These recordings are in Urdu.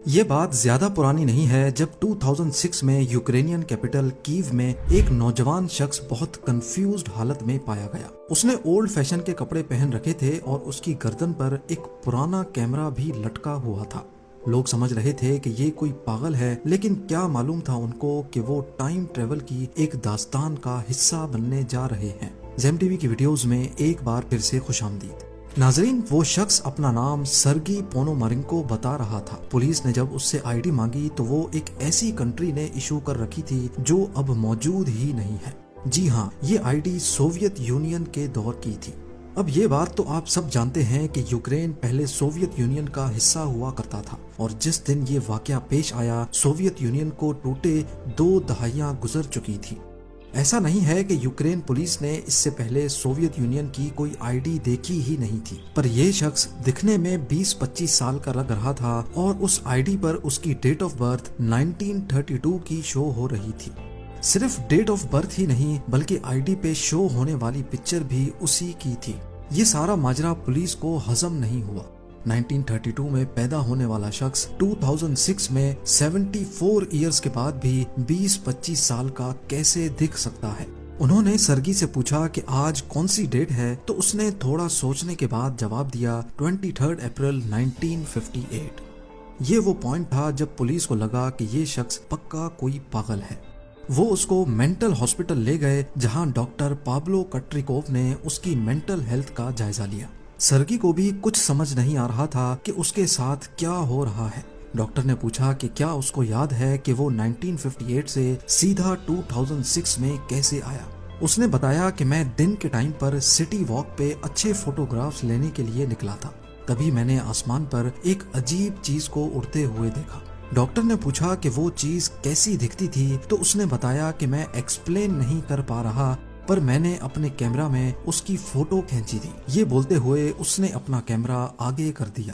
یہ بات زیادہ پرانی نہیں ہے جب 2006 میں یوکرینین کیپٹل کیو میں ایک نوجوان شخص بہت کنفیوزڈ حالت میں پایا گیا۔ اس نے اولڈ فیشن کے کپڑے پہن رکھے تھے اور اس کی گردن پر ایک پرانا کیمرہ بھی لٹکا ہوا تھا۔ لوگ سمجھ رہے تھے کہ یہ کوئی پاگل ہے، لیکن کیا معلوم تھا ان کو کہ وہ ٹائم ٹریول کی ایک داستان کا حصہ بننے جا رہے ہیں۔ زیم ٹی وی کی ویڈیوز میں ایک بار پھر سے خوش آمدید۔ ناظرین، وہ شخص اپنا نام سرگی پونومارینکو بتا رہا تھا۔ پولیس نے جب اس سے آئی ڈی مانگی تو وہ ایک ایسی کنٹری نے ایشو کر رکھی تھی جو اب موجود ہی نہیں ہے۔ جی ہاں، یہ آئی ڈی سوویت یونین کے دور کی تھی۔ اب یہ بات تو آپ سب جانتے ہیں کہ یوکرین پہلے سوویت یونین کا حصہ ہوا کرتا تھا، اور جس دن یہ واقعہ پیش آیا سوویت یونین کو ٹوٹے 2 دہائیاں گزر چکی تھی۔ ایسا نہیں ہے کہ یوکرین پولیس نے اس سے پہلے سوویت یونین کی کوئی آئی ڈی دیکھی ہی نہیں تھی، پر یہ شخص دکھنے میں 20-25 سال کا لگ رہا تھا اور اس آئی ڈی پر اس کی ڈیٹ آف برتھ 1932 کی شو ہو رہی تھی۔ صرف ڈیٹ آف برتھ ہی نہیں بلکہ آئی ڈی پہ شو ہونے والی پکچر بھی اسی کی تھی۔ یہ سارا ماجرا پولیس کو ہضم نہیں ہوا۔ 1932 میں پیدا ہونے والا شخص 2006 میں 74 ایئرز کے بعد بھی 20-25 سال کا کیسے دکھ سکتا ہے؟ انہوں نے سرگی سے پوچھا کہ آج کون سی ڈیٹ ہے، تو اس نے تھوڑا سوچنے کے بعد جواب دیا 23 اپریل 1958۔ یہ وہ پوائنٹ تھا جب پولیس کو لگا کہ یہ شخص پکا کوئی پاگل ہے۔ وہ اس کو مینٹل ہاسپٹل لے گئے جہاں ڈاکٹر پابلو کٹریکوو نے اس کی مینٹل ہیلتھ کا جائزہ لیا۔ سرگی کو بھی کچھ سمجھ نہیں آ رہا تھا کہ اس کے ساتھ کیا ہو رہا ہے۔ ڈاکٹر نے پوچھا کہ کیا اس کو یاد ہے کہ وہ 1958 سے سیدھا 2006 میں کیسے آیا۔ اس نے بتایا کہ میں دن کے ٹائم پر سٹی واک پہ اچھے فوٹوگرافز لینے کے لیے نکلا تھا، تبھی میں نے آسمان پر ایک عجیب چیز کو اڑتے ہوئے دیکھا۔ ڈاکٹر نے پوچھا کہ وہ چیز کیسی دکھتی تھی، تو اس نے بتایا کہ میں ایکسپلین نہیں کر پا رہا، پر میں نے اپنے کیمرہ میں اس کی فوٹو کھینچی تھی۔ یہ بولتے ہوئے اس نے اپنا کیمرہ آگے کر دیا۔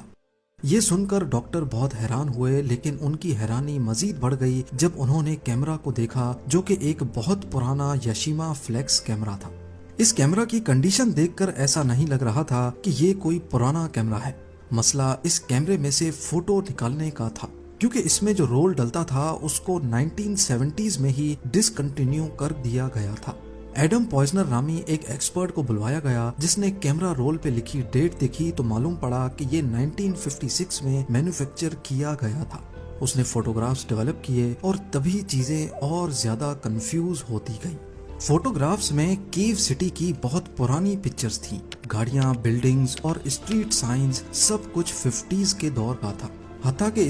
یہ سن کر ڈاکٹر بہت حیران ہوئے، لیکن ان کی حیرانی مزید بڑھ گئی جب انہوں نے کیمرہ کو دیکھا، جو کہ ایک بہت پرانا یاشیما فلیکس کیمرہ تھا۔ اس کیمرہ کی کنڈیشن دیکھ کر ایسا نہیں لگ رہا تھا کہ یہ کوئی پرانا کیمرہ ہے۔ مسئلہ اس کیمرے میں سے فوٹو نکالنے کا تھا، کیونکہ اس میں جو رول ڈلتا تھا اس کو 1970s میں ہی ڈسکنٹینیو کر دیا گیا تھا۔ ایڈم پوائزنر نامی ایک ایکسپرٹ کو بلوایا گیا جس نے کیمرہ رول پہ لکھی ڈیٹ دیکھی تو معلوم پڑا کہ یہ 1956 میں مینوفیکچر کیا گیا تھا۔ اس نے فوٹوگرافز ڈیولپ کیے اور تبھی چیزیں اور زیادہ کنفیوز ہوتی گئیں۔ فوٹوگرافز میں کیو سٹی کی بہت پرانی پکچرز تھیں، گاڑیاں، بلڈنگز اور اسٹریٹ سائنز، سب کچھ 50s کے دور کا تھا، حتیٰ کہ